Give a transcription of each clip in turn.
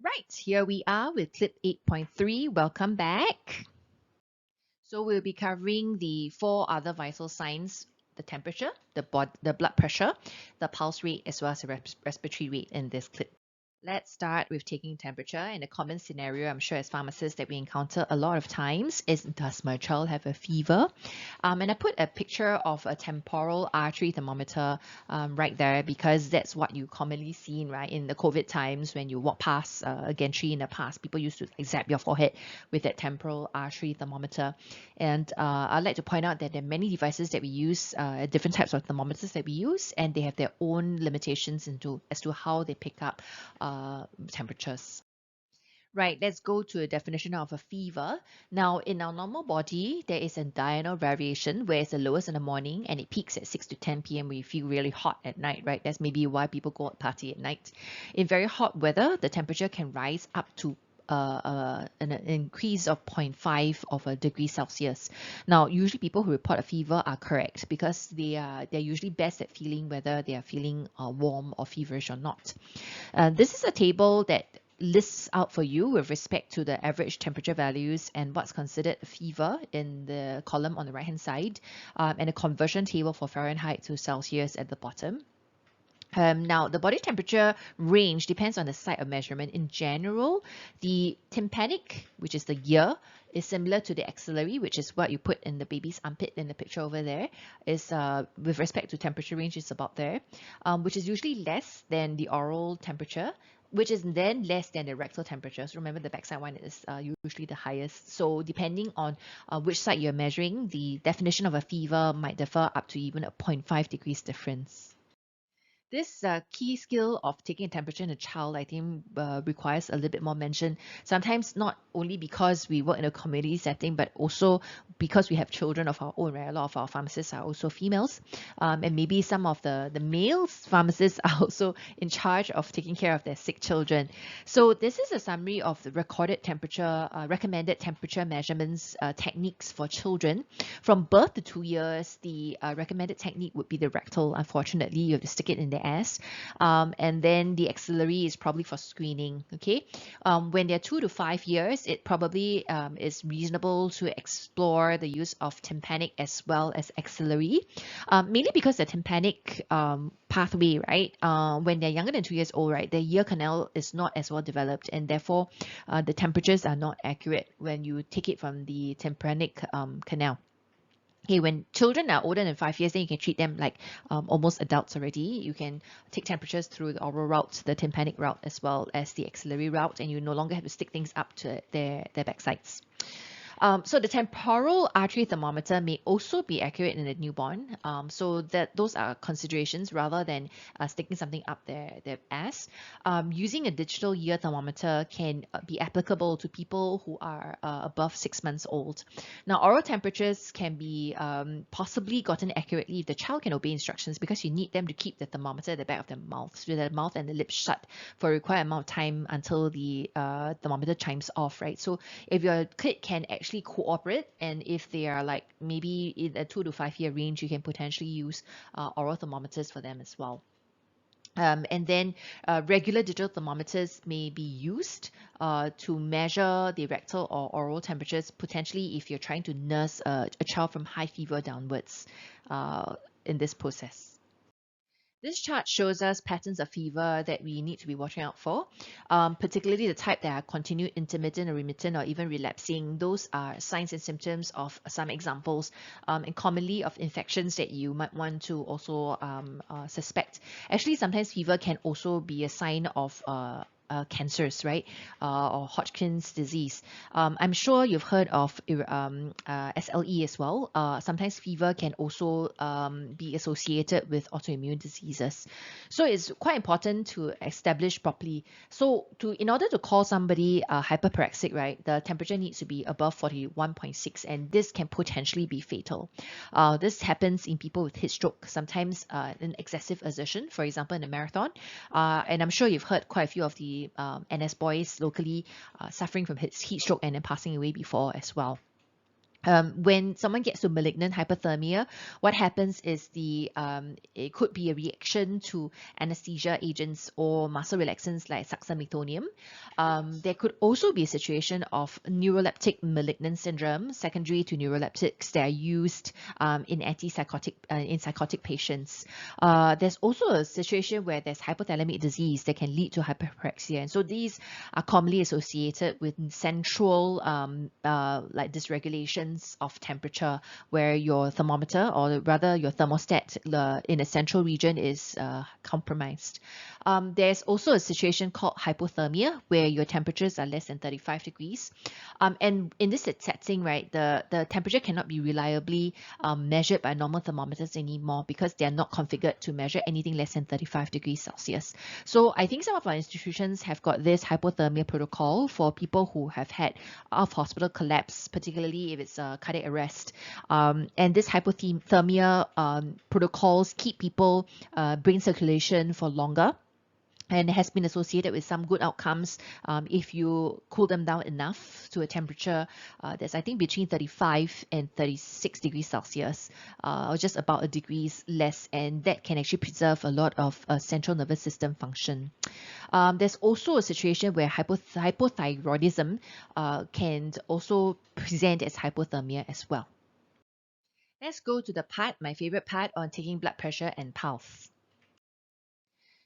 Right, here we are with clip 8.3. Welcome back. So we'll be covering the four other vital signs: the temperature, the blood pressure, the pulse rate, as well as the respiratory rate in this clip. Let's start with taking temperature. And a common scenario, I'm sure as pharmacists, that we encounter a lot of times is, does my child have a fever? And I put a picture of a temporal artery thermometer right there because that's what you commonly see, right, in the COVID times when you walk past a gantry in the past. People used to zap your forehead with that temporal artery thermometer. And I'd like to point out that there are many devices that we use, different types of thermometers that we use, and they have their own limitations as to how they pick up temperatures. Right, let's go to a definition of a fever. Now, in our normal body, there is a diurnal variation where it's the lowest in the morning and it peaks at 6 to 10 p.m. when you feel really hot at night, right? That's maybe why people go out party at night. In very hot weather, the temperature can rise up to an increase of 0.5 of a degree Celsius. Now, usually people who report a fever are correct because they're usually best at feeling whether they are feeling warm or feverish or not. This is a table that lists out for you with respect to the average temperature values and what's considered a fever in the column on the right hand side, and a conversion table for Fahrenheit to Celsius at the bottom. Now, the body temperature range depends on the site of measurement. In general, the tympanic, which is the ear, is similar to the axillary, which is what you put in the baby's armpit in the picture over there, is with respect to temperature range is about there, which is usually less than the oral temperature, which is then less than the rectal temperature. So remember, the backside one is usually the highest. So depending on which side you're measuring, the definition of a fever might differ up to even a 0.5 degrees difference. This key skill of taking a temperature in a child, I think, requires a little bit more mention. Sometimes not only because we work in a community setting, but also because we have children of our own, right? A lot of our pharmacists are also females. And maybe some of the males pharmacists are also in charge of taking care of their sick children. So this is a summary of the recorded temperature, recommended temperature measurements techniques for children. From birth to 2 years, the recommended technique would be the rectal. Unfortunately, you have to stick it in the ass. And then the axillary is probably for screening, okay? When they're 2 to 5 years, it probably is reasonable to explore the use of tympanic as well as axillary, mainly because the tympanic pathway, right, when they're younger than 2 years old, right, their ear canal is not as well developed, and therefore the temperatures are not accurate when you take it from the tympanic canal. Okay, when children are older than 5 years, then you can treat them like almost adults already. You can take temperatures through the oral route, the tympanic route, as well as the axillary route, and you no longer have to stick things up to their backsides. So the temporal artery thermometer may also be accurate in a newborn. So that those are considerations rather than sticking something up their ass. Using a digital ear thermometer can be applicable to people who are above 6 months old. Now, oral temperatures can be possibly gotten accurately if the child can obey instructions, because you need them to keep the thermometer at the back of their mouth, so the mouth and the lips shut for a required amount of time until the thermometer chimes off, right? So if your kid can actually cooperate, and if they are like maybe in a 2 to 5 year range, you can potentially use oral thermometers for them as well. And then regular digital thermometers may be used to measure the rectal or oral temperatures, potentially if you're trying to nurse a child from high fever downwards in this process. This chart shows us patterns of fever that we need to be watching out for, particularly the type that are continued, intermittent, or remittent, or even relapsing. Those are signs and symptoms of some examples, and commonly of infections that you might want to also suspect. Actually, sometimes fever can also be a sign of cancers, right? Or Hodgkin's disease. I'm sure you've heard of SLE as well. Sometimes fever can also be associated with autoimmune diseases. So it's quite important to establish properly. So in order to call somebody hyperparexic, right, the temperature needs to be above 41.6, and this can potentially be fatal. This happens in people with heat stroke, sometimes an excessive exertion, for example, in a marathon. And I'm sure you've heard quite a few of the NS boys locally suffering from heat stroke and then passing away before as well. When someone gets to malignant hypothermia, what happens is it could be a reaction to anesthesia agents or muscle relaxants like succinylcholine. There could also be a situation of neuroleptic malignant syndrome secondary to neuroleptics that are used in psychotic patients. There's also a situation where there's hypothalamic disease that can lead to hyperpraxia, and so these are commonly associated with central like dysregulations of temperature, where your thermometer, or rather your thermostat in a central region is compromised. There's also a situation called hypothermia, where your temperatures are less than 35 degrees. And in this setting, right, the temperature cannot be reliably measured by normal thermometers anymore because they are not configured to measure anything less than 35 degrees Celsius. So I think some of our institutions have got this hypothermia protocol for people who have had out-of-hospital collapse, particularly if it's a cardiac arrest. And this hypothermia protocols keep people brain circulation for longer, and has been associated with some good outcomes if you cool them down enough to a temperature that's, I think, between 35 and 36 degrees Celsius, or just about a degree less, and that can actually preserve a lot of central nervous system function. There's also a situation where hypothyroidism can also present as hypothermia as well. Let's go to the part, my favorite part, on taking blood pressure and pulse.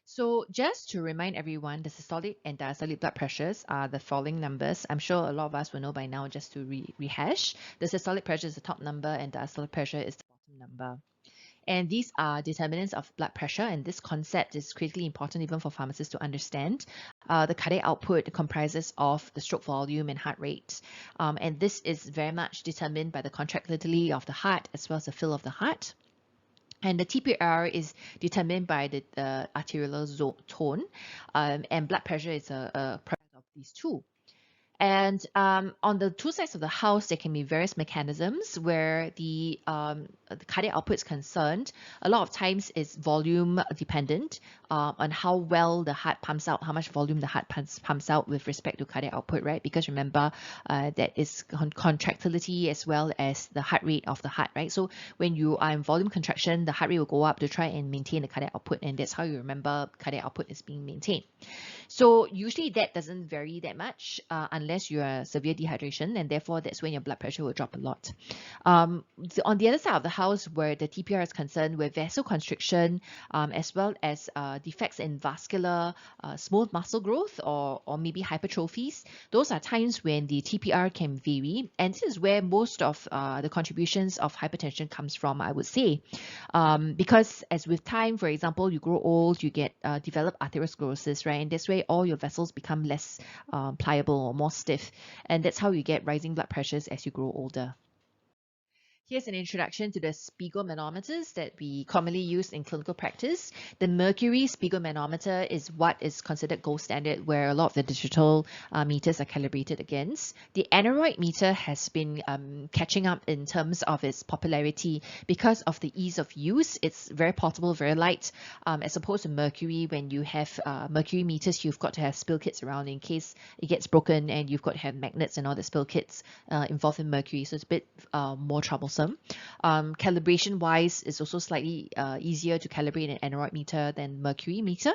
So just to remind everyone, the systolic and diastolic blood pressures are the following numbers. I'm sure a lot of us will know by now, just to rehash. The systolic pressure is the top number and diastolic pressure is the bottom number. And these are determinants of blood pressure, and this concept is critically important even for pharmacists to understand. The cardiac output comprises of the stroke volume and heart rate, and this is very much determined by the contractility of the heart as well as the fill of the heart. And the TPR is determined by the arterial tone, and blood pressure is a product of these two. And on the two sides of the house, there can be various mechanisms where the cardiac output is concerned. A lot of times it's volume dependent on how well the heart pumps out, how much volume the heart pumps out with respect to cardiac output, right? Because remember, that is contractility as well as the heart rate of the heart, right? So when you are in volume contraction, the heart rate will go up to try and maintain the cardiac output, and that's how you remember cardiac output is being maintained. So usually that doesn't vary that much unless you are severe dehydration, and therefore that's when your blood pressure will drop a lot. On the other side of the house, where the TPR is concerned, with vasoconstriction as well as defects in vascular smooth muscle growth or maybe hypertrophies, those are times when the TPR can vary, and this is where most of the contributions of hypertension comes from, I would say, because as with time, for example, you grow old, you get develop atherosclerosis, right? And this way all your vessels become less pliable or more stiff, and that's how you get rising blood pressures as you grow older. Here's an introduction to the sphygmomanometers that we commonly use in clinical practice. The mercury sphygmomanometer is what is considered gold standard, where a lot of the digital meters are calibrated against. The aneroid meter has been catching up in terms of its popularity because of the ease of use. It's very portable, very light, as opposed to mercury. When you have mercury meters, you've got to have spill kits around in case it gets broken, and you've got to have magnets and all the spill kits involved in mercury, so it's a bit more troublesome. Calibration wise, it's also slightly easier to calibrate an aneroid meter than mercury meter.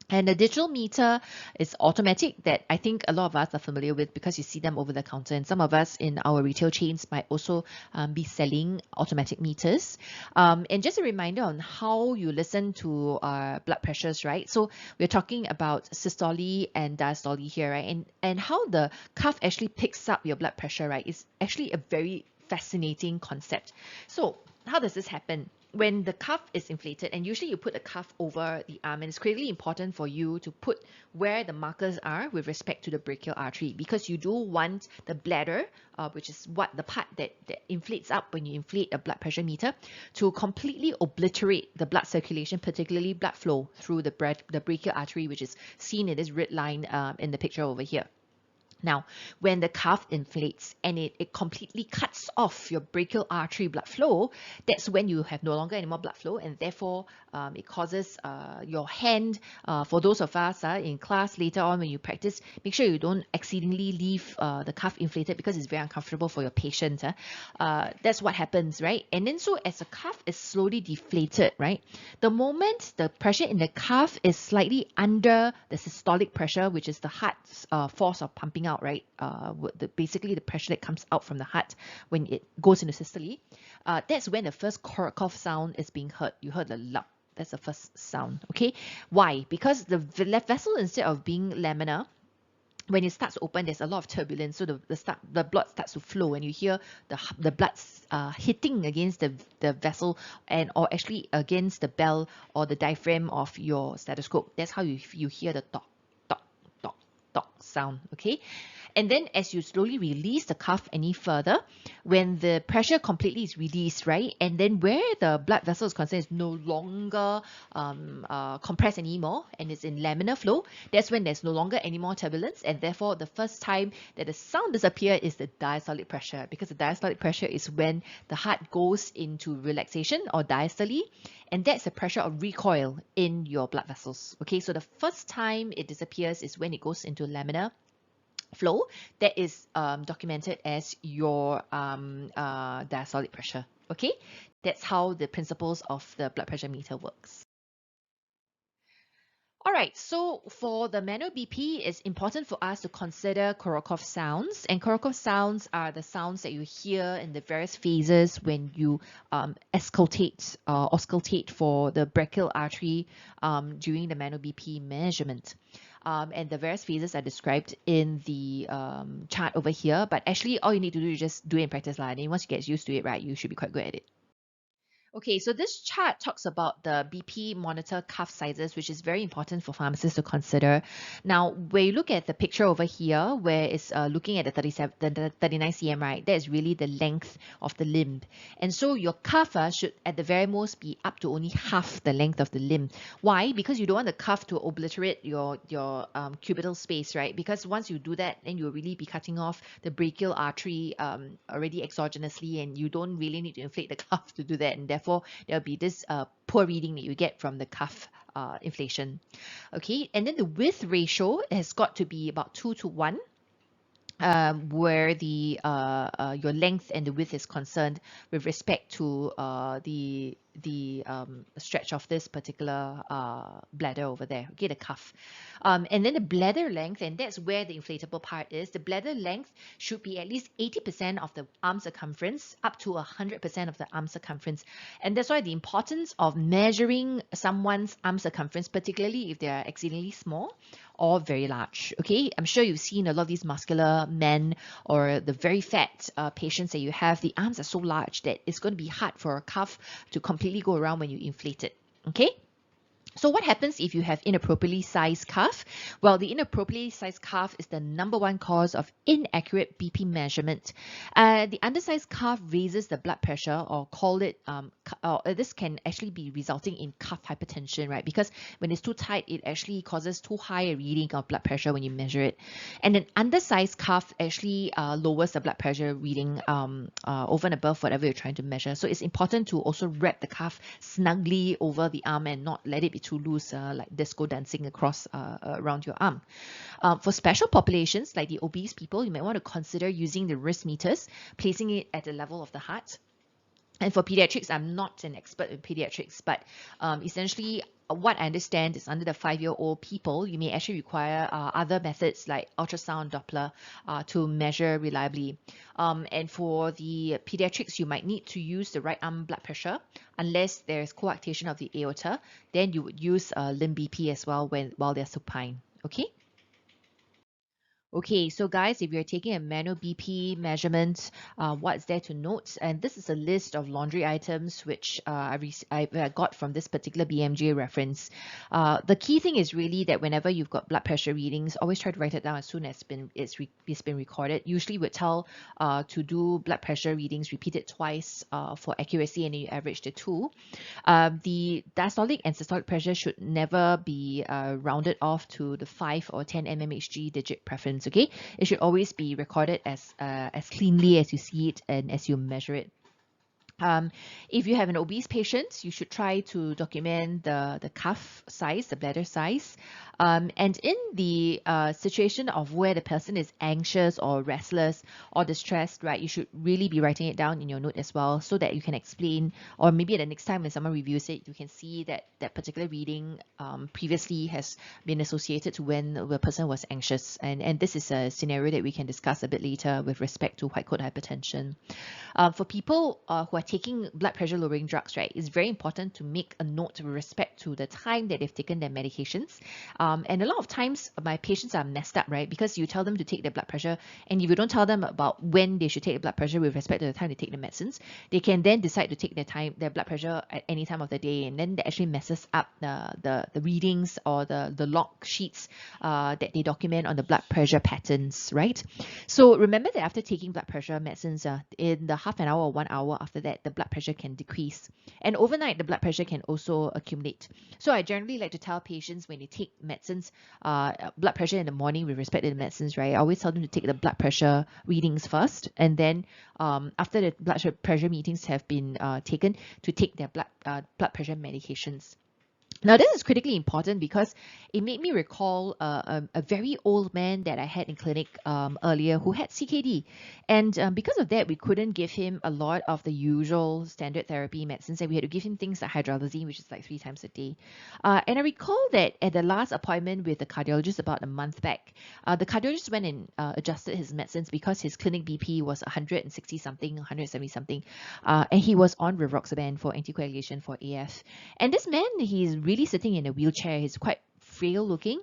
And the digital meter is automatic, that I think a lot of us are familiar with because you see them over the counter, and some of us in our retail chains might also be selling automatic meters. And just a reminder on how you listen to blood pressures, right? So we're talking about systole and diastole here, right? And how the cuff actually picks up your blood pressure, right? Is actually a very fascinating concept. So how does this happen? When the cuff is inflated, and usually you put a cuff over the arm, and it's critically important for you to put where the markers are with respect to the brachial artery, because you do want the bladder, which is what the part that inflates up when you inflate a blood pressure meter, to completely obliterate the blood circulation, particularly blood flow through the brachial artery, which is seen in this red line in the picture over here. Now, when the cuff inflates and it completely cuts off your brachial artery blood flow, that's when you have no longer any more blood flow, and therefore it causes your hand, for those of us in class later on when you practice, make sure you don't accidentally leave the cuff inflated because it's very uncomfortable for your patient. That's what happens, right? And then so as the cuff is slowly deflated, right, the moment the pressure in the cuff is slightly under the systolic pressure, which is the heart's force of pumping out, right? Basically the pressure that comes out from the heart when it goes into systole, that's when the first Korokov sound is being heard. You heard the lump. That's the first sound, okay? Why? Because the vessel, instead of being laminar, when it starts open, there's a lot of turbulence, so the blood starts to flow, and you hear the blood hitting against the vessel, or actually against the bell or the diaphragm of your stethoscope. That's how you hear the tock, tock, tock, tock sound, okay? And then as you slowly release the cuff any further, when the pressure completely is released, right, and then where the blood vessel is concerned is no longer compressed anymore and it's in laminar flow, that's when there's no longer any more turbulence, and therefore the first time that the sound disappears is the diastolic pressure, because the diastolic pressure is when the heart goes into relaxation or diastole, and that's the pressure of recoil in your blood vessels. Okay, so the first time it disappears is when it goes into laminar flow. That is documented as your diastolic pressure. Okay, that's how the principles of the blood pressure meter works. All right, so for the manual BP, it's important for us to consider Korokov sounds. And Korokov sounds are the sounds that you hear in the various phases when you auscultate for the brachial artery during the manual BP measurement. And the various phases are described in the chart over here. But actually, all you need to do is just do it in practice. And then once you get used to it, right, you should be quite good at it. Okay, so this chart talks about the BP monitor cuff sizes, which is very important for pharmacists to consider. Now, when you look at the picture over here, where it's looking at the 39 cm, right, that is really the length of the limb. And so your cuff should at the very most be up to only half the length of the limb. Why? Because you don't want the cuff to obliterate your cubital space, right? Because once you do that, then you'll really be cutting off the brachial artery already exogenously, and you don't really need to inflate the cuff to do that, and therefore there'll be this poor reading that you get from the cuff inflation. Okay, and then the width ratio has got to be about 2 to 1. Where the your length and the width is concerned with respect to the stretch of this particular bladder over there, okay, the cuff. And then the bladder length, and that's where the inflatable part is, the bladder length should be at least 80% of the arm circumference up to 100% of the arm circumference. And that's why the importance of measuring someone's arm circumference, particularly if they are exceedingly small or very large. Okay, I'm sure you've seen a lot of these muscular men or the very fat patients that you have. The arms are so large that it's going to be hard for a cuff to completely go around when you inflate it. Okay. So what happens if you have inappropriately sized cuff? Well, the inappropriately sized cuff is the #1 cause of inaccurate BP measurement. The undersized cuff raises the blood pressure, or call it, this can actually be resulting in cuff hypertension, right? Because when it's too tight, it actually causes too high a reading of blood pressure when you measure it. And an undersized cuff actually lowers the blood pressure reading over and above whatever you're trying to measure. So it's important to also wrap the cuff snugly over the arm and not let it be too loose, like disco dancing across around your arm. For special populations like the obese people, you might want to consider using the wrist meters, placing it at the level of the heart. And for pediatrics, I'm not an expert in pediatrics, but essentially what I understand is under the 5-year-old people, you may actually require other methods like ultrasound Doppler to measure reliably. And for the pediatrics, you might need to use the right arm blood pressure unless there's coarctation of the aorta. Then you would use limb BP as well while they're supine. Okay. Okay, so guys, if you're taking a manual BP measurement, what's there to note? And this is a list of laundry items which I got from this particular BMJ reference. The key thing is really that whenever you've got blood pressure readings, always try to write it down as soon as it's been recorded. Usually we'd tell to do blood pressure readings, repeat it twice for accuracy, and then you average the 2. The diastolic and systolic pressure should never be rounded off to the 5 or 10 mmHg digit preference. medicines, okay? It should always be recorded as cleanly as you see it and as you measure it. If you have an obese patient, you should try to document the cuff size, the bladder size. And in the situation of where the person is anxious or restless or distressed, right, you should really be writing it down in your note as well so that you can explain, or maybe at the next time when someone reviews it, you can see that that particular reading previously has been associated to when the person was anxious. And this is a scenario that we can discuss a bit later with respect to white coat hypertension. For people who are taking blood pressure lowering drugs, right, it's very important to make a note with respect to the time that they've taken their medications. And a lot of times my patients are messed up, right, because you tell them to take their blood pressure, and if you don't tell them about when they should take the blood pressure with respect to the time they take the medicines, they can then decide to take their blood pressure at any time of the day, and then that actually messes up the readings or the log sheets that they document on the blood pressure patterns, right? So remember that after taking blood pressure medicines, in the half an hour or 1 hour after that, the blood pressure can decrease. And overnight, the blood pressure can also accumulate. So I generally like to tell patients when they take medicines, blood pressure in the morning with respect to the medicines, right? I always tell them to take the blood pressure readings first, and then after the blood pressure meetings have been taken, to take their blood pressure medications. Now, this is critically important because it made me recall a very old man that I had in clinic earlier who had CKD. And because of that, we couldn't give him a lot of the usual standard therapy medicines, and we had to give him things like hydralazine, which is like 3 times a day. And I recall that at the last appointment with the cardiologist about a month back, the cardiologist went and adjusted his medicines because his clinic BP was 160 something, 170 something, and he was on rivaroxaban for anticoagulation for AF. And this man, he's really sitting in a wheelchair. He's quite frail looking.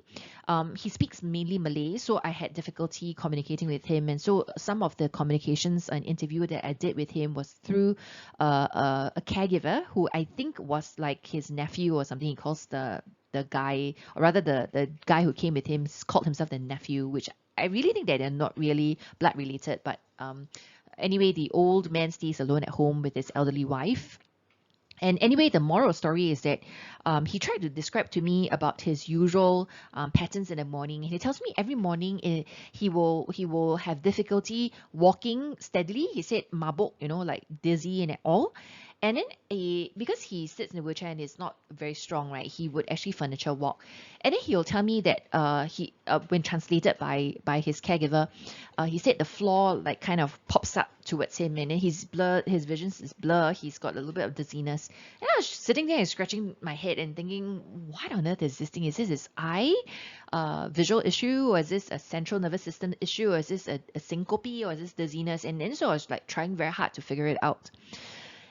He speaks mainly Malay, so I had difficulty communicating with him. And so some of the communications and interview that I did with him was through a caregiver who I think was like his nephew or something. He calls the guy, or rather the guy who came with him called himself the nephew, which I really think that they're not really blood related. But anyway, the old man stays alone at home with his elderly wife. And anyway, the moral story is that he tried to describe to me about his usual patterns in the morning. And he tells me every morning he will have difficulty walking steadily. He said mabuk, like dizzy and all. And then because he sits in a wheelchair and is not very strong, right, he would actually furniture walk. And then he'll tell me that when translated by his caregiver, he said the floor like kind of pops up towards him, and then his vision is blur. He's got a little bit of dizziness. And I was sitting there and scratching my head and thinking, what on earth is this thing? Is this his eye visual issue, or is this a central nervous system issue, or is this a syncope, or is this dizziness? And then so I was like trying very hard to figure it out.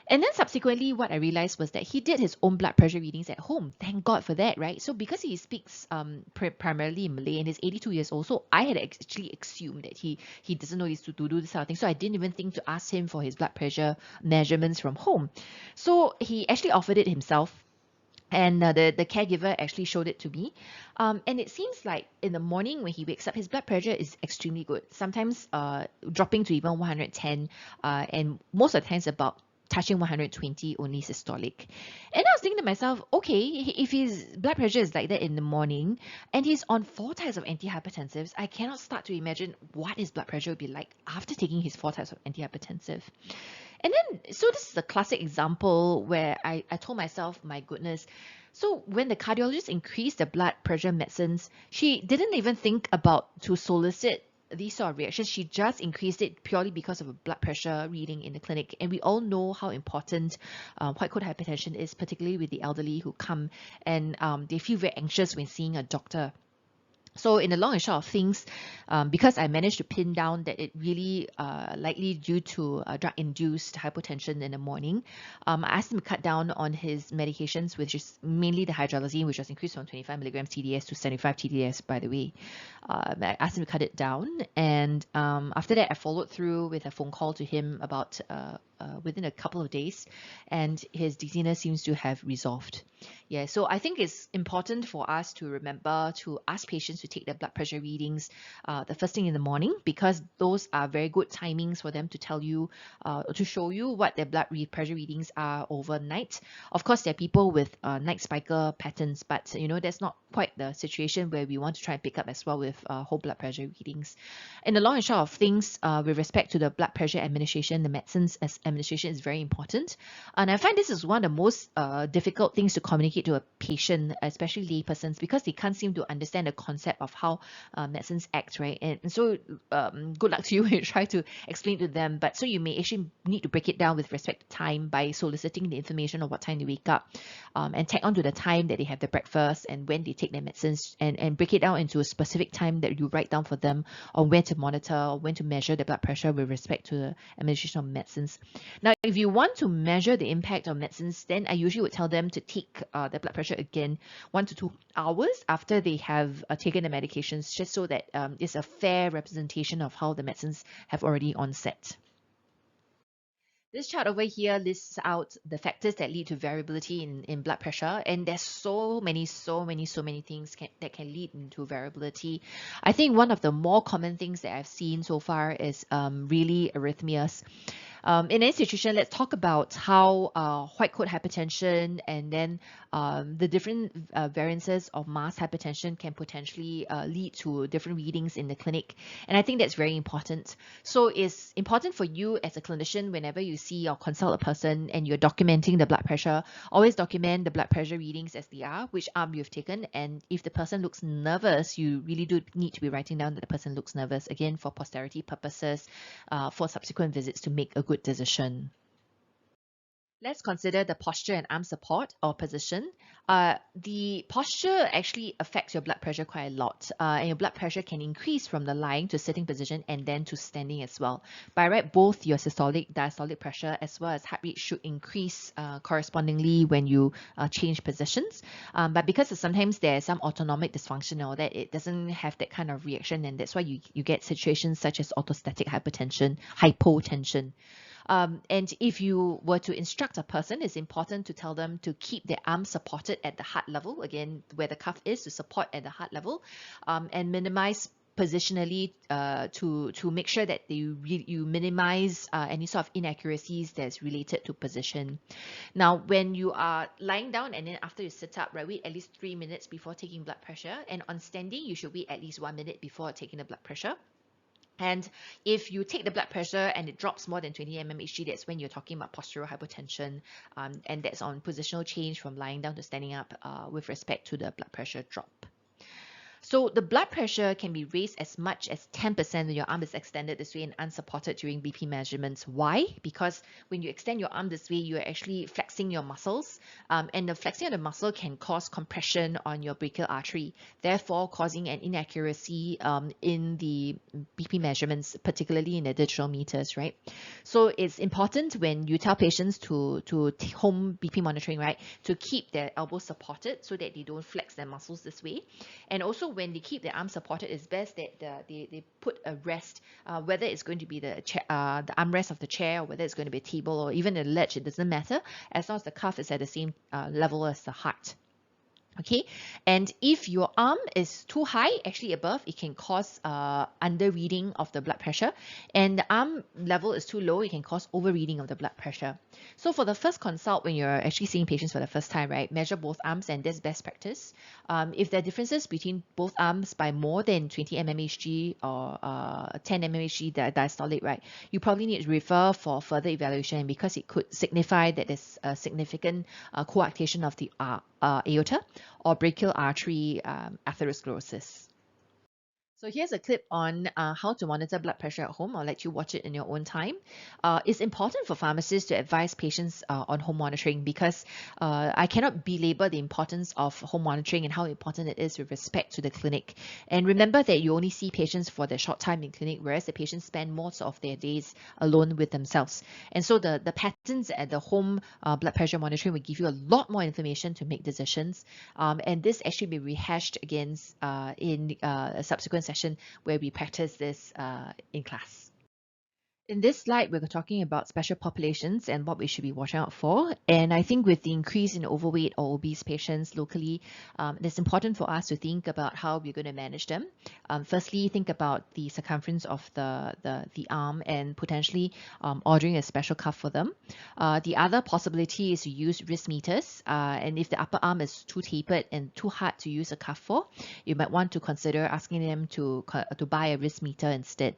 And then subsequently, what I realized was that he did his own blood pressure readings at home. Thank God for that, right? So because he speaks primarily in Malay and he's 82 years old, so I had actually assumed that he doesn't know to do this sort of thing. So I didn't even think to ask him for his blood pressure measurements from home. So he actually offered it himself. And the caregiver actually showed it to me. And it seems like in the morning when he wakes up, his blood pressure is extremely good. Sometimes dropping to even 110, and most of the times about touching 120 only systolic. And I was thinking to myself, okay, if his blood pressure is like that in the morning and he's on 4 types of antihypertensives, I cannot start to imagine what his blood pressure would be like after taking his 4 types of antihypertensive. And then, so this is a classic example where I told myself, my goodness, so when the cardiologist increased the blood pressure medicines, she didn't even think about to solicit these sort of reactions. She just increased it purely because of a blood pressure reading in the clinic. And we all know how important white coat hypertension is, particularly with the elderly who come and they feel very anxious when seeing a doctor. So in the long and short of things, because I managed to pin down that it really likely due to drug-induced hypotension in the morning, I asked him to cut down on his medications, which is mainly the hydralazine, which was increased from 25 milligrams TDS to 75 TDS, by the way. I asked him to cut it down, and after that, I followed through with a phone call to him about within a couple of days, and his dizziness seems to have resolved. Yeah, so I think it's important for us to remember to ask patients to take their blood pressure readings the first thing in the morning, because those are very good timings for them to tell you, to show you what their pressure readings are overnight. Of course, there are people with night spiker patterns, but that's not quite the situation where we want to try and pick up as well with whole blood pressure readings. In the long and short of things, with respect to the blood pressure administration, the medicines as administration is very important. And I find this is one of the most difficult things to communicate to a patient, especially laypersons, because they can't seem to understand the concept of how medicines act, right? And so good luck to you when you try to explain to them. But so you may actually need to break it down with respect to time by soliciting the information of what time they wake up, and tag on to the time that they have their breakfast and when they take their medicines, and break it down into a specific time that you write down for them on when to monitor or when to measure the blood pressure with respect to the administration of medicines. Now, if you want to measure the impact of medicines, then I usually would tell them to take their blood pressure again 1 to 2 hours after they have taken the medications, just so that it's a fair representation of how the medicines have already onset. This chart over here lists out the factors that lead to variability in blood pressure, and there's so many things that can lead into variability. I think one of the more common things that I've seen so far is really arrhythmias. In any situation, let's talk about how white coat hypertension and then the different variances of mass hypertension can potentially lead to different readings in the clinic. And I think that's very important. So it's important for you as a clinician, whenever you see or consult a person and you're documenting the blood pressure, always document the blood pressure readings as they are, which arm you've taken. And if the person looks nervous, you really do need to be writing down that the person looks nervous, again, for posterity purposes, for subsequent visits to make a good decision. Let's consider the posture and arm support or position. The posture actually affects your blood pressure quite a lot, and your blood pressure can increase from the lying to sitting position and then to standing as well. By right, both your systolic, diastolic pressure as well as heart rate should increase correspondingly when you change positions. But because sometimes there's some autonomic dysfunction or that it doesn't have that kind of reaction, and that's why you get situations such as orthostatic hypotension. And if you were to instruct a person, it's important to tell them to keep their arms supported at the heart level, again, where the cuff is, to support at the heart level, and minimize positionally to make sure that you minimize any sort of inaccuracies that's related to position. Now, when you are lying down and then after you sit up, right, wait at least 3 minutes before taking blood pressure, and on standing, you should wait at least 1 minute before taking the blood pressure. And if you take the blood pressure and it drops more than 20 mmHg, that's when you're talking about postural hypotension, and that's on positional change from lying down to standing up with respect to the blood pressure drop. So the blood pressure can be raised as much as 10% when your arm is extended this way and unsupported during BP measurements. Why? Because when you extend your arm this way, you're actually flexing your muscles, and the flexing of the muscle can cause compression on your brachial artery, therefore causing an inaccuracy in the BP measurements, particularly in the digital meters, right? So it's important when you tell patients to home BP monitoring, right, to keep their elbows supported so that they don't flex their muscles this way. And also when they keep their arms supported, it's best that they put a rest, whether it's going to be the armrest of the chair, or whether it's going to be a table or even a ledge, it doesn't matter, as long as the cuff is at the same level as the heart. Okay, and if your arm is too high, actually above, it can cause under reading of the blood pressure, and the arm level is too low, it can cause over reading of the blood pressure. So for the first consult, when you're actually seeing patients for the first time, right, measure both arms, and that's best practice. If there are differences between both arms by more than 20 mmHg or 10 mmHg diastolic, right, you probably need to refer for further evaluation, because it could signify that there's a significant coarctation of the aorta or brachial artery atherosclerosis. So here's a clip on how to monitor blood pressure at home. I'll let you watch it in your own time. It's important for pharmacists to advise patients on home monitoring, because I cannot belabor the importance of home monitoring and how important it is with respect to the clinic. And remember that you only see patients for their short time in clinic, whereas the patients spend most of their days alone with themselves. And so the patterns at the home blood pressure monitoring will give you a lot more information to make decisions. And this actually be rehashed against in a subsequent session where we practice this in class. In this slide, we're talking about special populations and what we should be watching out for. And I think with the increase in overweight or obese patients locally, it's important for us to think about how we're going to manage them. Firstly, think about the circumference of the arm and potentially ordering a special cuff for them. The other possibility is to use wrist meters. And if the upper arm is too tapered and too hard to use a cuff for, you might want to consider asking them to buy a wrist meter instead.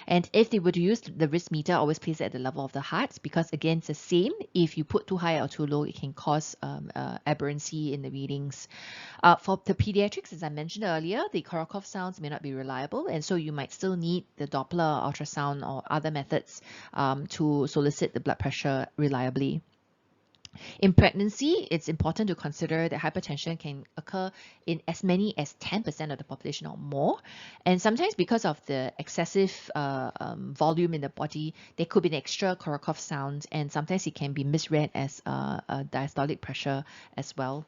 And if they were to use the wrist meter, always place it at the level of the heart, because again, it's the same. If you put too high or too low, it can cause aberrancy in the readings. For the pediatrics, as I mentioned earlier, the Korokov sounds may not be reliable, and so you might still need the Doppler ultrasound or other methods to solicit the blood pressure reliably. In pregnancy, it's important to consider that hypertension can occur in as many as 10% of the population or more. And sometimes because of the excessive volume in the body, there could be an extra Korokov sound, and sometimes it can be misread as a diastolic pressure as well.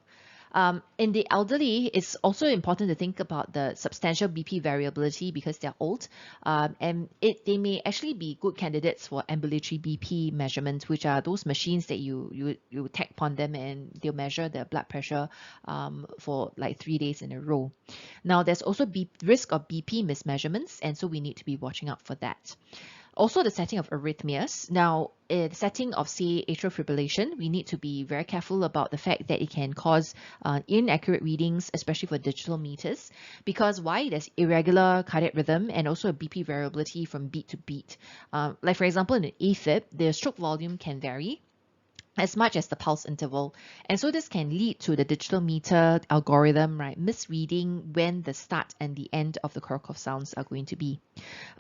In the elderly, it's also important to think about the substantial BP variability because they're old, and they may actually be good candidates for ambulatory BP measurements, which are those machines that you tap on them and they'll measure the blood pressure for like 3 days in a row. Now, there's also risk of BP mismeasurements, and so we need to be watching out for that. Also, the setting of arrhythmias. Now, in the setting of, say, atrial fibrillation, we need to be very careful about the fact that it can cause inaccurate readings, especially for digital meters, because why? There's irregular cardiac rhythm and also a BP variability from beat to beat. Like, for example, in an AFib, the stroke volume can vary as much as the pulse interval. And so this can lead to the digital meter algorithm, right, misreading when the start and the end of the Korokov sounds are going to be.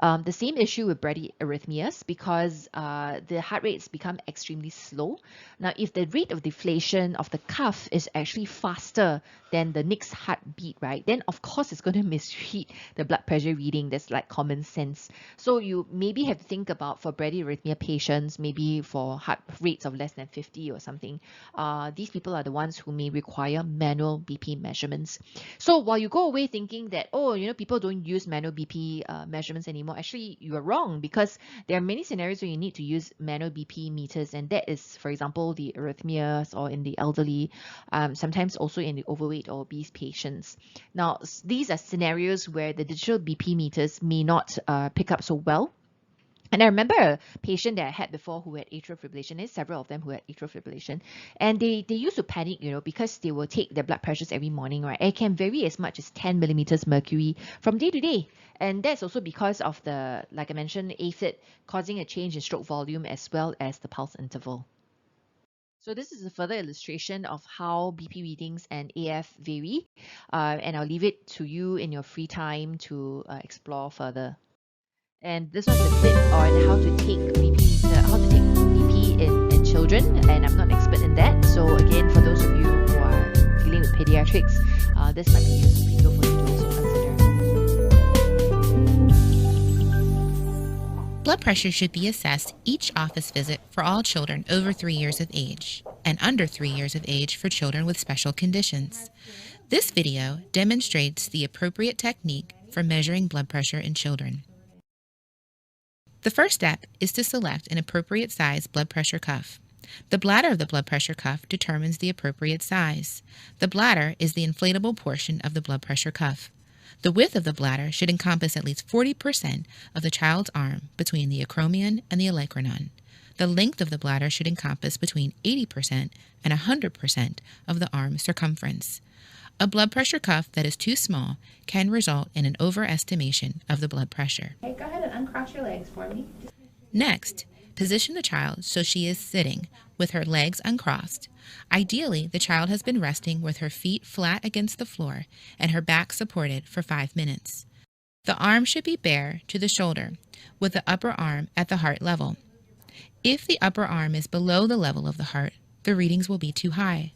The same issue with bradyarrhythmias, because the heart rates become extremely slow. Now, if the rate of deflation of the cuff is actually faster than the next heartbeat, right, then of course it's going to misread the blood pressure reading. That's like common sense. So you maybe have to think about, for bradyarrhythmia patients, maybe for heart rates of less than 50 or something, these people are the ones who may require manual BP measurements. So while you go away thinking that, oh, people don't use manual BP measurements anymore, actually you are wrong, because there are many scenarios where you need to use manual BP meters, and that is, for example, the arrhythmias or in the elderly, sometimes also in the overweight or obese patients. Now, these are scenarios where the digital BP meters may not pick up so well. And I remember a patient that I had before who had atrial fibrillation. There's several of them who had atrial fibrillation. And they used to panic, because they will take their blood pressures every morning, right? It can vary as much as 10 millimeters mercury from day to day. And that's also because of the, like I mentioned, AFib causing a change in stroke volume as well as the pulse interval. So this is a further illustration of how BP readings and AF vary. And I'll leave it to you in your free time to explore further. And this was a tip on how to take BP in children, and I'm not an expert in that. So again, for those of you who are dealing with pediatrics, this might be useful for you to also consider. Blood pressure should be assessed each office visit for all children over 3 years of age and under 3 years of age for children with special conditions. This video demonstrates the appropriate technique for measuring blood pressure in children. The first step is to select an appropriate size blood pressure cuff. The bladder of the blood pressure cuff determines the appropriate size. The bladder is the inflatable portion of the blood pressure cuff. The width of the bladder should encompass at least 40% of the child's arm between the acromion and the olecranon. The length of the bladder should encompass between 80% and 100% of the arm circumference. A blood pressure cuff that is too small can result in an overestimation of the blood pressure. Okay, go ahead and uncross your legs for me. Next, position the child so she is sitting with her legs uncrossed. Ideally, the child has been resting with her feet flat against the floor and her back supported for 5 minutes. The arm should be bare to the shoulder, with the upper arm at the heart level. If the upper arm is below the level of the heart, the readings will be too high.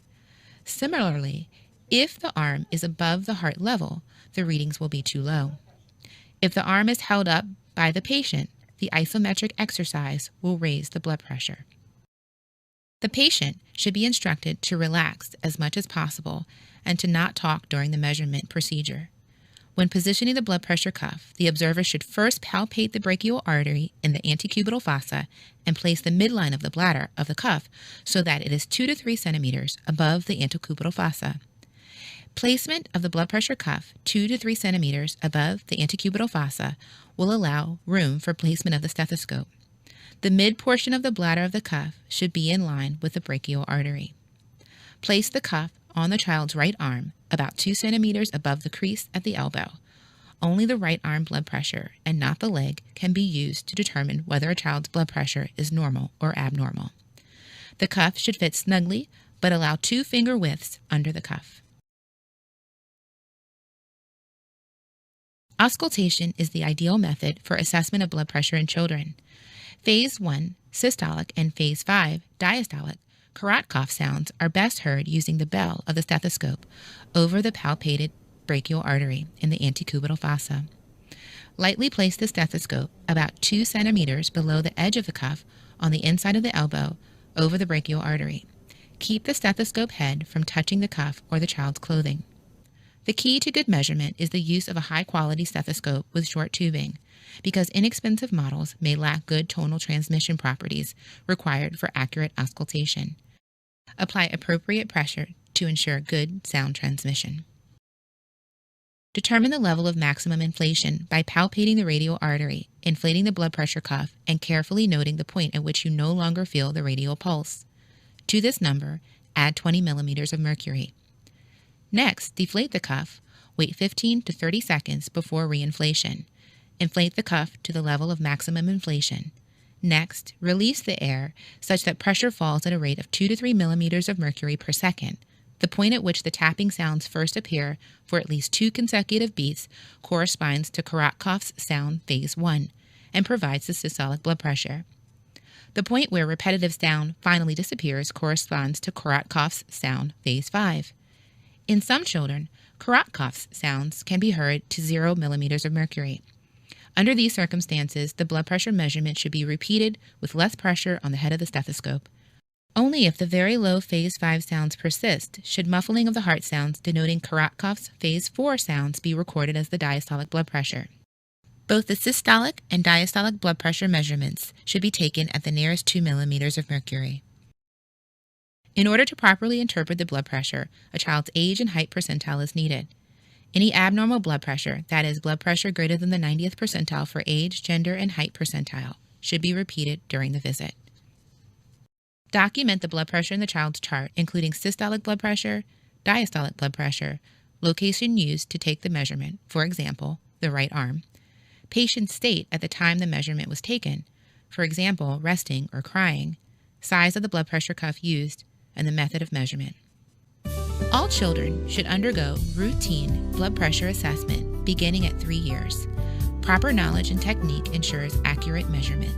Similarly, if the arm is above the heart level, the readings will be too low. If the arm is held up by the patient, the isometric exercise will raise the blood pressure. The patient should be instructed to relax as much as possible and to not talk during the measurement procedure. When positioning the blood pressure cuff, the observer should first palpate the brachial artery in the antecubital fossa and place the midline of the bladder of the cuff so that it is 2 to 3 centimeters above the antecubital fossa. Placement of the blood pressure cuff 2 to 3 centimeters above the antecubital fossa will allow room for placement of the stethoscope. The mid portion of the bladder of the cuff should be in line with the brachial artery. Place the cuff on the child's right arm, about 2 centimeters above the crease at the elbow. Only the right arm blood pressure and not the leg can be used to determine whether a child's blood pressure is normal or abnormal. The cuff should fit snugly, but allow 2 finger widths under the cuff. Auscultation is the ideal method for assessment of blood pressure in children. Phase 1, systolic, and Phase 5, diastolic, carot cough sounds are best heard using the bell of the stethoscope over the palpated brachial artery in the antecubital fossa. Lightly place the stethoscope about 2 centimeters below the edge of the cuff on the inside of the elbow over the brachial artery. Keep the stethoscope head from touching the cuff or the child's clothing. The key to good measurement is the use of a high-quality stethoscope with short tubing, because inexpensive models may lack good tonal transmission properties required for accurate auscultation. Apply appropriate pressure to ensure good sound transmission. Determine the level of maximum inflation by palpating the radial artery, inflating the blood pressure cuff, and carefully noting the point at which you no longer feel the radial pulse. To this number, add 20 millimeters of mercury. Next, deflate the cuff. Wait 15 to 30 seconds before reinflation. Inflate the cuff to the level of maximum inflation. Next, release the air such that pressure falls at a rate of 2 to 3 millimeters of mercury per second. The point at which the tapping sounds first appear for at least 2 consecutive beats corresponds to carot cough's sound phase 1 and provides the systolic blood pressure. The point where repetitive sound finally disappears corresponds to carot cough's sound phase 5. In some children, carot cough's sounds can be heard to 0 millimeters of mercury. Under these circumstances, the blood pressure measurement should be repeated with less pressure on the head of the stethoscope. Only if the very low phase 5 sounds persist should muffling of the heart sounds denoting carot cough's phase 4 sounds be recorded as the diastolic blood pressure. Both the systolic and diastolic blood pressure measurements should be taken at the nearest 2 millimeters of mercury. In order to properly interpret the blood pressure, a child's age and height percentile is needed. Any abnormal blood pressure, that is, blood pressure greater than the 90th percentile for age, gender, and height percentile, should be repeated during the visit. Document the blood pressure in the child's chart, including systolic blood pressure, diastolic blood pressure, location used to take the measurement, for example, the right arm, patient's state at the time the measurement was taken, for example, resting or crying, size of the blood pressure cuff used, and the method of measurement. All children should undergo routine blood pressure assessment beginning at 3 years. Proper knowledge and technique ensures accurate measurement.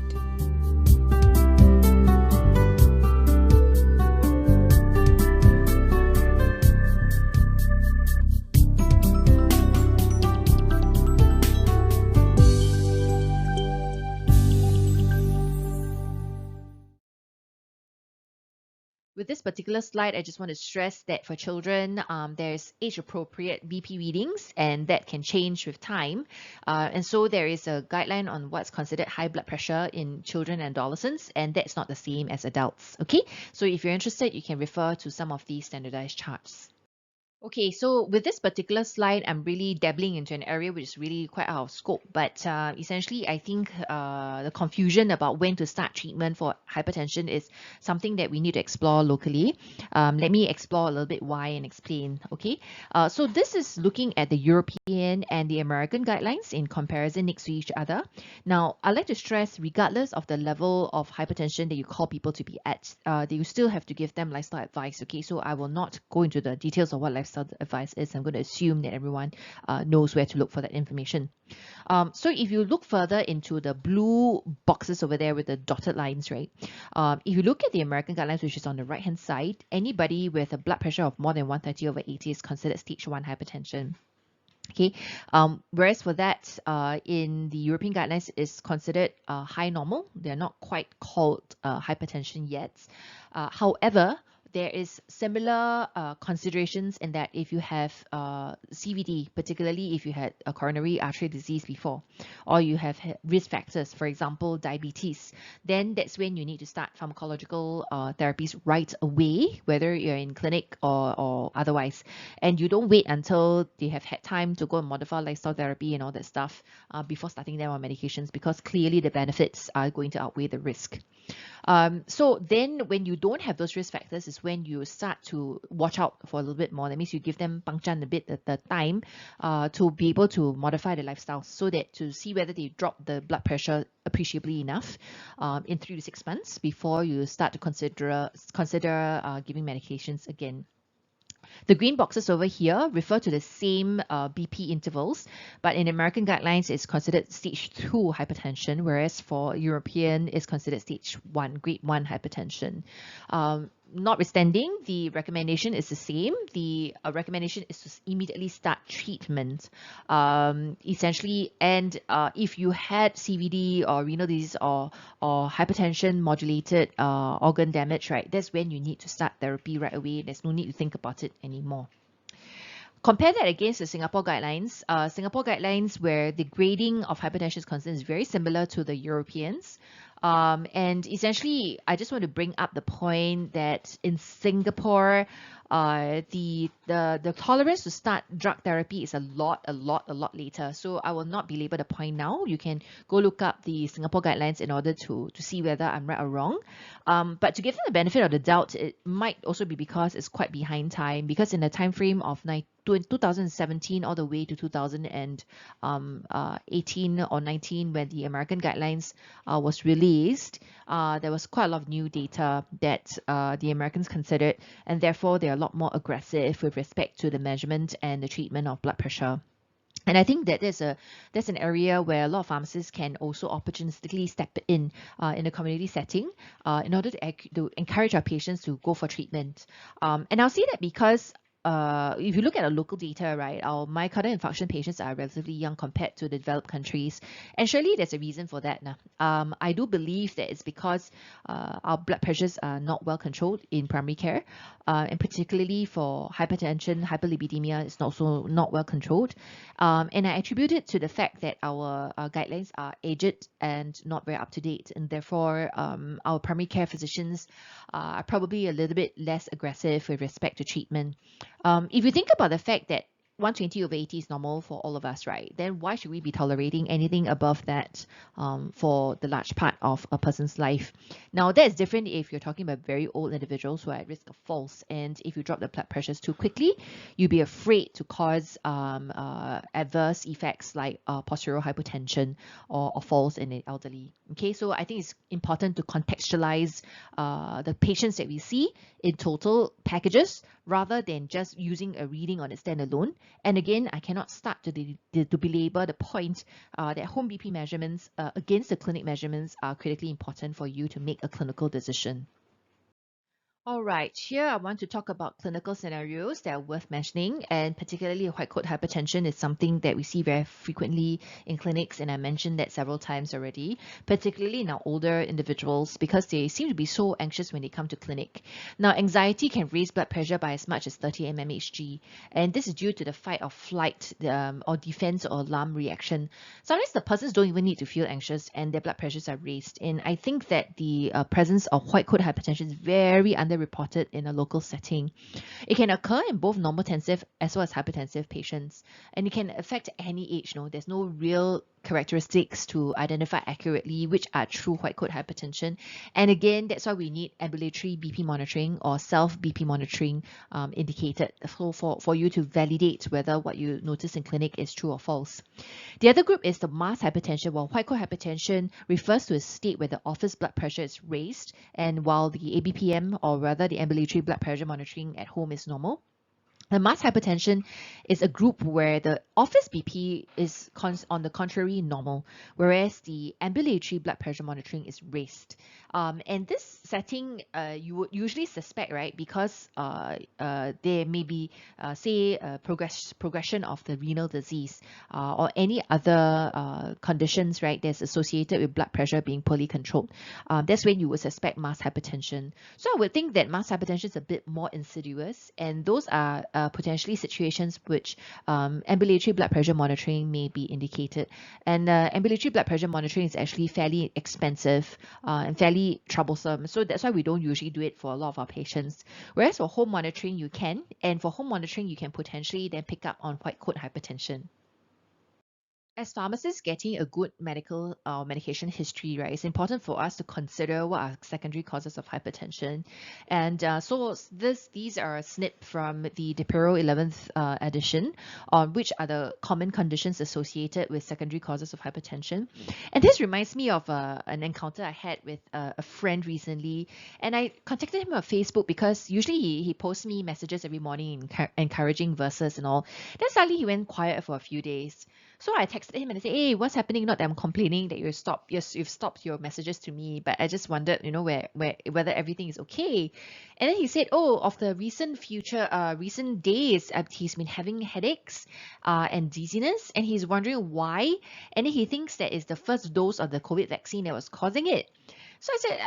With this particular slide, I just want to stress that for children, there's age-appropriate BP readings, and that can change with time. And so there is a guideline on what's considered high blood pressure in children and adolescents, and that's not the same as adults. Okay, so if you're interested, you can refer to some of these standardized charts. Okay, so with this particular slide, I'm really dabbling into an area which is really quite out of scope. But essentially, I think the confusion about when to start treatment for hypertension is something that we need to explore locally. Let me explore a little bit why and explain. Okay, so this is looking at the European and the American guidelines in comparison next to each other. Now, I'd like to stress, regardless of the level of hypertension that you call people to be at, you still have to give them lifestyle advice. Okay, so I will not go into the details of what lifestyle advice is. I'm going to assume that everyone knows where to look for that information. So if you look further into the blue boxes over there with the dotted lines, right? If you look at the American guidelines, which is on the right hand side, anybody with a blood pressure of more than 130/80 is considered stage 1 hypertension. Okay, whereas for that, in the European guidelines, is considered high normal. They're not quite called hypertension yet. However, there is similar considerations in that if you have CVD, particularly if you had a coronary artery disease before, or you have risk factors, for example, diabetes, then that's when you need to start pharmacological therapies right away, whether you're in clinic or otherwise. And you don't wait until they have had time to go and modify lifestyle therapy and all that stuff before starting them on medications, because clearly the benefits are going to outweigh the risk. So then when you don't have those risk factors is when you start to watch out for a little bit more. That means you give them pangchan a bit the time to be able to modify their lifestyle, so that to see whether they drop the blood pressure appreciably enough in 3 to 6 months before you start to consider giving medications again. The green boxes over here refer to the same BP intervals, but in American guidelines, it's considered stage 2 hypertension, whereas for European, it's considered stage 1, grade 1 hypertension. Notwithstanding, the recommendation is the same. The recommendation is to immediately start treatment, essentially. And if you had CVD or renal disease or hypertension modulated organ damage, right, that's when you need to start therapy right away. There's no need to think about it anymore. Compare that against the Singapore guidelines. Singapore guidelines, where the grading of hypertension is concerned, is very similar to the Europeans. And essentially, I just want to bring up the point that in Singapore, the tolerance to start drug therapy is a lot later. So I will not belabor the point now. You can go look up the Singapore guidelines in order to see whether I'm right or wrong. But to give them the benefit of the doubt, it might also be because it's quite behind time, because in the time frame of 2017 all the way to 2018 or 19, when the American guidelines was released, there was quite a lot of new data that the Americans considered, and therefore they're a lot more aggressive with respect to the measurement and the treatment of blood pressure. And I think that that's an area where a lot of pharmacists can also opportunistically step in a community setting in order to encourage our patients to go for treatment. And I'll say that because if you look at our local data, right, our myocardial infarction patients are relatively young compared to the developed countries, and surely there's a reason for that. I do believe that it's because our blood pressures are not well controlled in primary care, and particularly for hypertension, hyperlipidemia is also not well controlled. And I attribute it to the fact that our guidelines are aged and not very up to date, and therefore our primary care physicians are probably a little bit less aggressive with respect to treatment. If you think about the fact that 120/80 is normal for all of us, right? Then why should we be tolerating anything above that for the large part of a person's life? Now, that is different if you're talking about very old individuals who are at risk of falls. And if you drop the blood pressures too quickly, you'd be afraid to cause adverse effects like postural hypotension or falls in the elderly. Okay, so I think it's important to contextualize the patients that we see in total packages rather than just using a reading on its standalone. And again, I cannot start to belabor the point that home BP measurements against the clinic measurements are critically important for you to make a clinical decision. All right, here I want to talk about clinical scenarios that are worth mentioning, and particularly white coat hypertension is something that we see very frequently in clinics, and I mentioned that several times already, particularly in our older individuals, because they seem to be so anxious when they come to clinic. Now, anxiety can raise blood pressure by as much as 30 mmHg, and this is due to the fight or flight or defense or alarm reaction. Sometimes the persons don't even need to feel anxious and their blood pressures are raised, and I think that the presence of white coat hypertension is very underreported in a local setting. It can occur in both normotensive as well as hypertensive patients, and it can affect any age. There's no real characteristics to identify accurately which are true white coat hypertension. And again, that's why we need ambulatory BP monitoring or self BP monitoring indicated for you to validate whether what you notice in clinic is true or false. The other group is the masked hypertension. While white coat hypertension refers to a state where the office blood pressure is raised, and while the ABPM, or rather the ambulatory blood pressure monitoring at home, is normal. The mass hypertension is a group where the office BP is on the contrary normal, whereas the ambulatory blood pressure monitoring is raised. And this setting you would usually suspect, right, because there may be, say, progression of the renal disease or any other conditions, right, that's associated with blood pressure being poorly controlled. That's when you would suspect mass hypertension. So I would think that mass hypertension is a bit more insidious, and those are potentially situations which ambulatory blood pressure monitoring may be indicated. And ambulatory blood pressure monitoring is actually fairly expensive and fairly troublesome. So that's why we don't usually do it for a lot of our patients. Whereas for home monitoring, you can. And for home monitoring, you can potentially then pick up on white coat hypertension. As pharmacists getting a good medication history, right, it's important for us to consider what are secondary causes of hypertension. And these are a snip from the DePiro 11th edition on which are the common conditions associated with secondary causes of hypertension. And this reminds me of an encounter I had with a friend recently. And I contacted him on Facebook because usually he posts me messages every morning encouraging verses and all. Then suddenly he went quiet for a few days. So I texted him and I said, hey, what's happening? Not that I'm complaining that you've stopped your messages to me, but I just wondered, whether everything is okay. And then he said, oh, of the recent days, he's been having headaches and dizziness, and he's wondering why. And then he thinks that it's the first dose of the COVID vaccine that was causing it. So I said,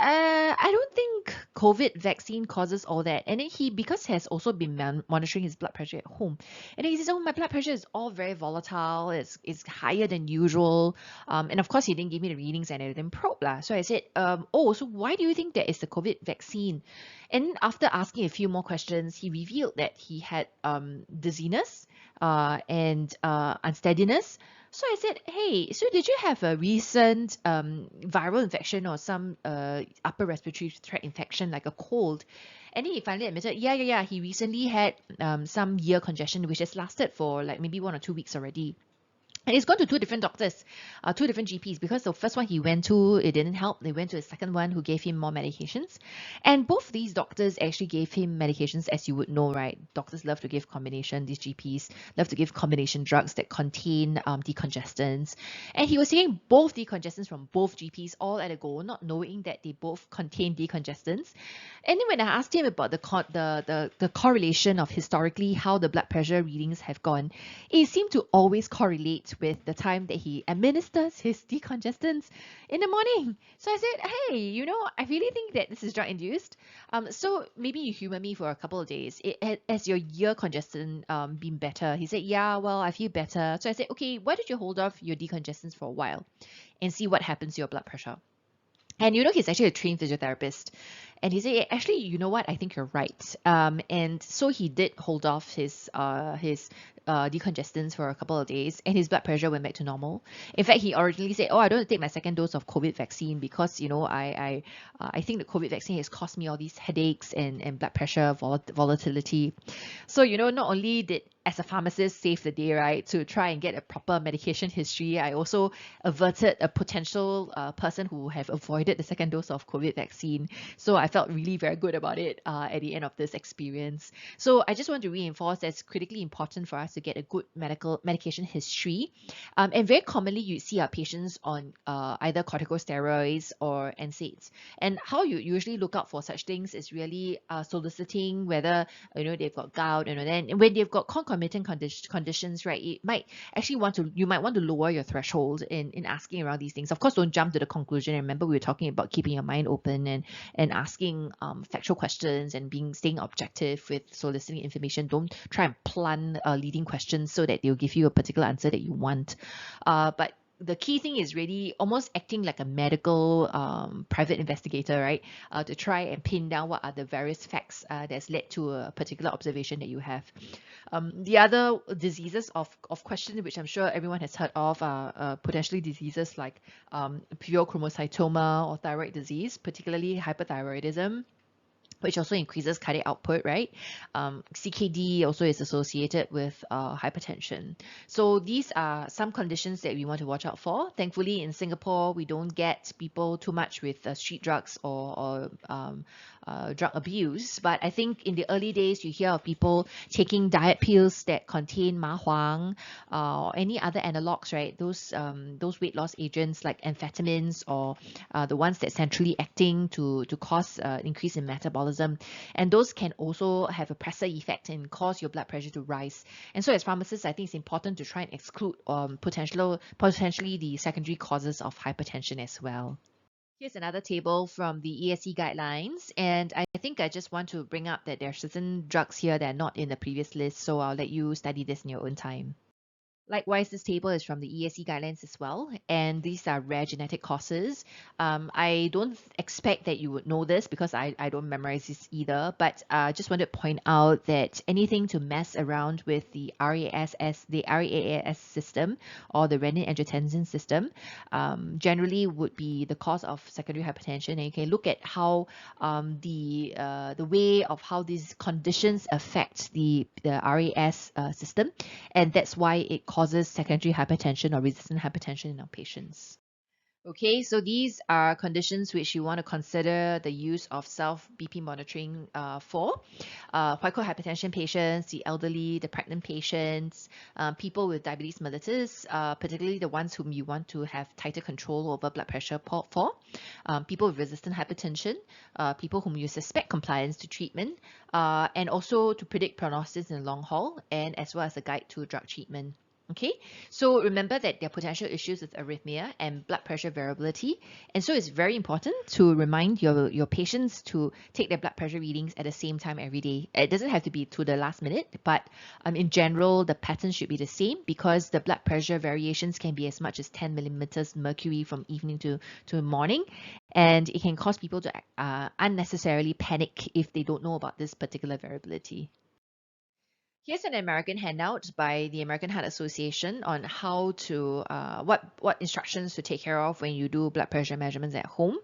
I don't think COVID vaccine causes all that. And then because he has also been monitoring his blood pressure at home. And then he says, oh, my blood pressure is all very volatile. It's higher than usual. And of course, he didn't give me the readings and I didn't probe lah. So I said, oh, so why do you think that is the COVID vaccine? And after asking a few more questions, he revealed that he had dizziness and unsteadiness. So I said, hey, so did you have a recent viral infection or some upper respiratory tract infection like a cold? And then he finally admitted, yeah, he recently had some ear congestion which has lasted for like maybe 1 or 2 weeks already. And he's gone to two different doctors, two different GPs, because the first one he went to, it didn't help. They went to a second one who gave him more medications. And both these doctors actually gave him medications, as you would know, right? Doctors love to give combination, these GPs love to give combination drugs that contain decongestants. And he was taking both decongestants from both GPs all at a go, not knowing that they both contain decongestants. And then when I asked him about the correlation of historically how the blood pressure readings have gone, it seemed to always correlate with the time that he administers his decongestants in the morning. So I said, hey, I really think that this is drug induced. So maybe you humor me for a couple of days. Has your ear congestion been better? He said, yeah, well, I feel better. So I said, okay, why don't you hold off your decongestants for a while and see what happens to your blood pressure? And he's actually a trained physiotherapist. And he said, actually, you know what? I think you're right. And so he did hold off his decongestants for a couple of days, and his blood pressure went back to normal. In fact, he originally said, oh, I don't want to take my second dose of COVID vaccine because, I think the COVID vaccine has caused me all these headaches and blood pressure volatility. So, not only did as a pharmacist save the day, right, to try and get a proper medication history, I also averted a potential person who have avoided the second dose of COVID vaccine. So I felt really very good about it at the end of this experience. So I just want to reinforce that it's critically important for us to get a good medication history. And very commonly you see our patients on either corticosteroids or NSAIDs. And how you usually look out for such things is really soliciting whether they've got gout, then when they've got concomitant conditions, right, you might want to lower your threshold in asking around these things. Of course, don't jump to the conclusion. Remember, we were talking about keeping your mind open and asking factual questions and staying objective with soliciting information. Don't try and plant leading questions so that they'll give you a particular answer that you want. But the key thing is really almost acting like a medical private investigator, right? To try and pin down what are the various facts that's led to a particular observation that you have. The other diseases of question, which I'm sure everyone has heard of, are potentially diseases like pheochromocytoma or thyroid disease, particularly hyperthyroidism, which also increases cardiac output, right? CKD also is associated with hypertension. So these are some conditions that we want to watch out for. Thankfully, in Singapore, we don't get people too much with street drugs or drug abuse. But I think in the early days, you hear of people taking diet pills that contain ma huang or any other analogs, right? Those weight loss agents like amphetamines or the ones that centrally acting to cause increase in metabolism, and those can also have a pressor effect and cause your blood pressure to rise. And so, as pharmacists, I think it's important to try and exclude potentially the secondary causes of hypertension as well. Here's another table from the ESC guidelines, and I think I just want to bring up that there are certain drugs here that are not in the previous list, so I'll let you study this in your own time. Likewise, this table is from the ESC guidelines as well, and these are rare genetic causes. I don't expect that you would know this because I don't memorize this either, but just want to point out that anything to mess around with the RAAS system or the renin-angiotensin system generally would be the cause of secondary hypertension. And you can look at how the way of how these conditions affect the RAS system, and that's why it causes secondary hypertension or resistant hypertension in our patients. Okay, so these are conditions which you want to consider the use of self-BP monitoring for. White coat hypertension patients, the elderly, the pregnant patients, people with diabetes mellitus, particularly the ones whom you want to have tighter control over blood pressure for, people with resistant hypertension, people whom you suspect compliance to treatment, and also to predict prognosis in the long haul, and as well as a guide to drug treatment. Okay, so remember that there are potential issues with arrhythmia and blood pressure variability. And so it's very important to remind your patients to take their blood pressure readings at the same time every day. It doesn't have to be to the last minute, but in general, the pattern should be the same because the blood pressure variations can be as much as 10 millimeters mercury from evening to morning. And it can cause people to unnecessarily panic if they don't know about this particular variability. Here's an American handout by the American Heart Association on how to what instructions to take care of when you do blood pressure measurements at home.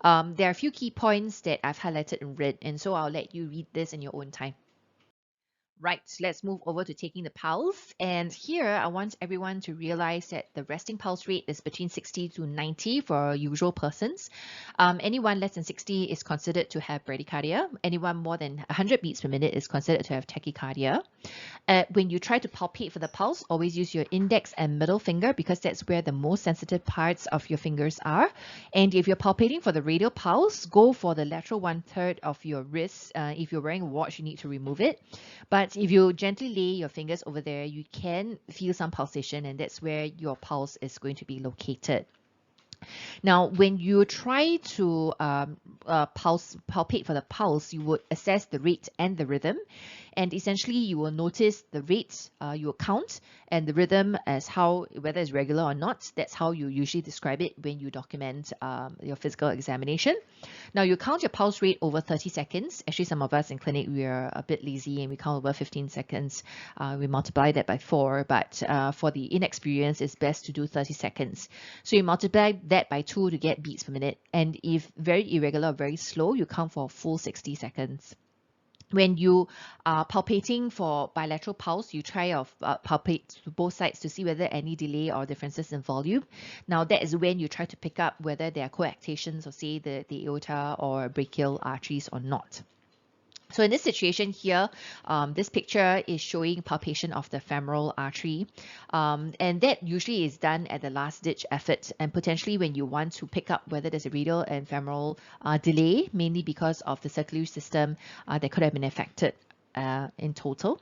There are a few key points that I've highlighted in red, and so I'll let you read this in your own time. Right, let's move over to taking the pulse. And here I want everyone to realize that the resting pulse rate is between 60 to 90 for usual persons. Anyone less than 60 is considered to have bradycardia. Anyone more than 100 beats per minute is considered to have tachycardia. When you try to palpate for the pulse, always use your index and middle finger because that's where the most sensitive parts of your fingers are. And if you're palpating for the radial pulse, go for the lateral 1/3 of your wrist. If you're wearing a watch, you need to remove it. But if you gently lay your fingers over there, you can feel some pulsation, and that's where your pulse is going to be located. Now, when you try to palpate for the pulse, you would assess the rate and the rhythm. And essentially, you will notice the rate, you will count, and the rhythm as how, whether it's regular or not. That's how you usually describe it when you document your physical examination. Now, you count your pulse rate over 30 seconds. Actually, some of us in clinic, we are a bit lazy and we count over 15 seconds. We multiply that by 4, but for the inexperienced, it's best to do 30 seconds. So you multiply that by 2 to get beats per minute. And if very irregular or very slow, you count for a full 60 seconds. When you are palpating for bilateral pulse, you try to palpate to both sides to see whether any delay or differences in volume. Now, that is when you try to pick up whether there are coactations of, say, the aorta or brachial arteries or not. So in this situation here, this picture is showing palpation of the femoral artery. And that usually is done at the last ditch effort, and potentially when you want to pick up whether there's a radial and femoral delay, mainly because of the circulatory system that could have been affected in total.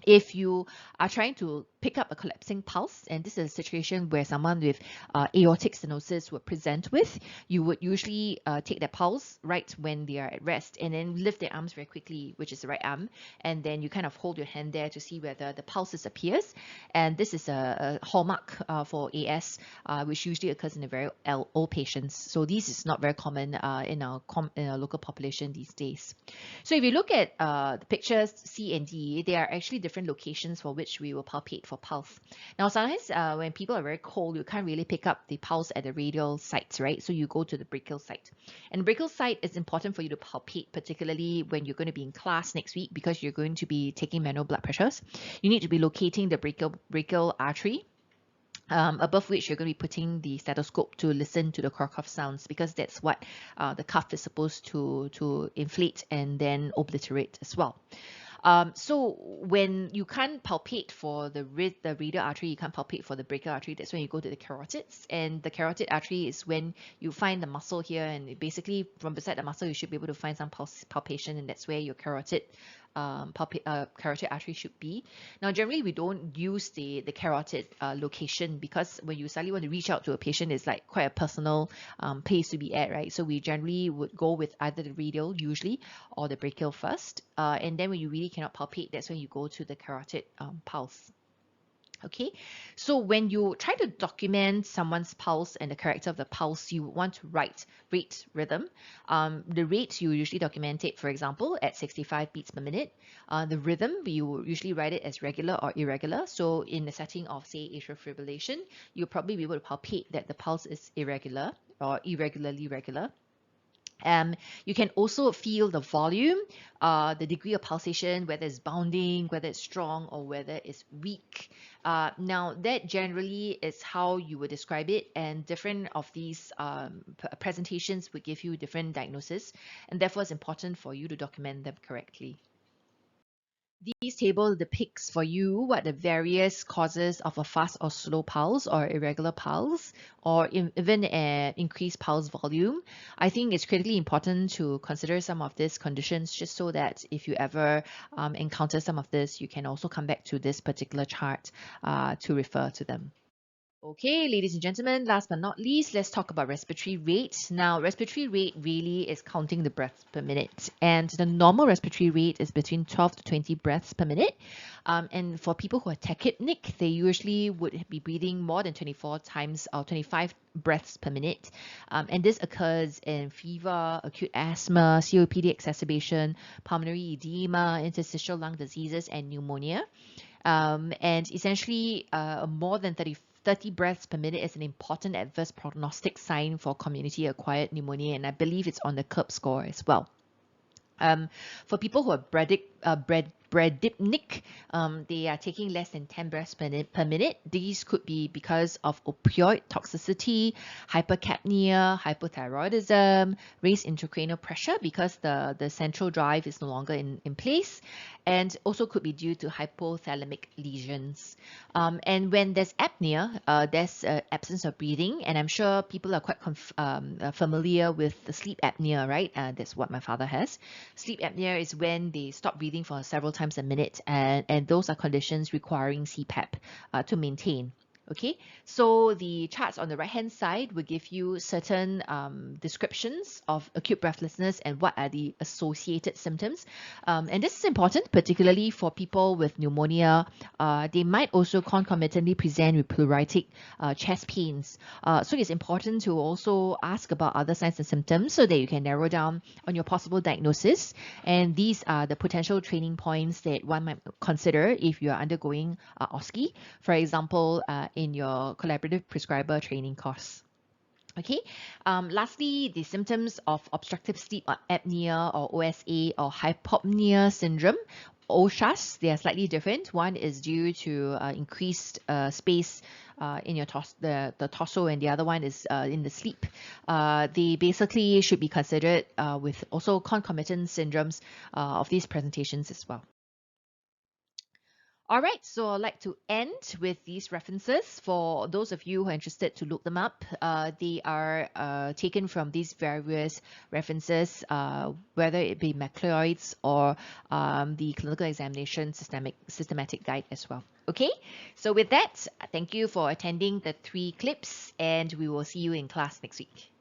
If you are trying to pick up a collapsing pulse, and this is a situation where someone with aortic stenosis would present with, you would usually take their pulse right when they are at rest and then lift their arms very quickly, which is the right arm, and then you kind of hold your hand there to see whether the pulse appears. And this is a hallmark for AS, which usually occurs in the very old patients. So this is not very common in our local population these days. So if you look at the pictures C and D, they are actually different locations for which we will palpate for pulse. Now, sometimes when people are very cold, you can't really pick up the pulse at the radial sites, right? So you go to the brachial site. And the brachial site is important for you to palpate, particularly when you're going to be in class next week because you're going to be taking manual blood pressures. You need to be locating the brachial artery. above which you're going to be putting the stethoscope to listen to the cough sounds, because that's what the cuff is supposed to inflate and then obliterate as well. So when you can't palpate for the radial artery, you can't palpate for the brachial artery, that's when you go to the carotids. And the carotid artery is when you find the muscle here, and basically from beside the muscle you should be able to find some palpation, and that's where your carotid carotid artery should be. Now, generally we don't use the carotid location, because when you suddenly want to reach out to a patient, it's like quite a personal place to be at, right? So we generally would go with either the radial usually or the brachial first, and then when you really cannot palpate, that's when you go to the carotid pulse. Okay, so when you try to document someone's pulse and the character of the pulse, you want to write rate, rhythm. The rate you usually document it, for example, at 65 beats per minute. The rhythm, you usually write it as regular or irregular. So in the setting of, say, atrial fibrillation, you'll probably be able to palpate that the pulse is irregular or irregularly regular. You can also feel the volume, the degree of pulsation, whether it's bounding, whether it's strong, or whether it's weak. Now, that generally is how you would describe it, and different of these presentations would give you different diagnosis, and therefore it's important for you to document them correctly. These table depicts for you what the various causes of a fast or slow pulse or irregular pulse, or even an increased pulse volume. I think it's critically important to consider some of these conditions, just so that if you ever encounter some of this, you can also come back to this particular chart to refer to them. Okay, ladies and gentlemen, last but not least, let's talk about respiratory rate. Now, respiratory rate really is counting the breaths per minute, and the normal respiratory rate is between 12 to 20 breaths per minute. And for people who are tachypnic, they usually would be breathing more than 24 times or 25 breaths per minute. And this occurs in fever, acute asthma, COPD exacerbation, pulmonary edema, interstitial lung diseases, and pneumonia. And essentially, more than 30 breaths per minute is an important adverse prognostic sign for community-acquired pneumonia, and I believe it's on the CURB score as well. For people who are bradypnic, they are taking less than 10 breaths per minute. These could be because of opioid toxicity, hypercapnia, hypothyroidism, raised intracranial pressure because the central drive is no longer in place, and also could be due to hypothalamic lesions. And when there's apnea, there's absence of breathing, and I'm sure people are quite familiar with the sleep apnea, right? That's what my father has. Sleep apnea is when they stop breathing for several times a minute, and those are conditions requiring CPAP to maintain. Okay, so the charts on the right hand side will give you certain descriptions of acute breathlessness and what are the associated symptoms. And this is important, particularly for people with pneumonia. They might also concomitantly present with pleuritic chest pains. So it's important to also ask about other signs and symptoms so that you can narrow down on your possible diagnosis. And these are the potential training points that one might consider if you are undergoing OSCE. For example, in your collaborative prescriber training course. Okay, lastly, the symptoms of obstructive sleep apnea or OSA or hypopnea syndrome, OSHAS, they are slightly different. One is due to increased space in your the torso, and the other one is in the sleep. They basically should be considered with also concomitant syndromes of these presentations as well. All right, so I'd like to end with these references. For those of you who are interested to look them up, they are taken from these various references, whether it be Macleod's or the Clinical Examination Systematic Guide as well. Okay, so with that, thank you for attending the 3 clips, and we will see you in class next week.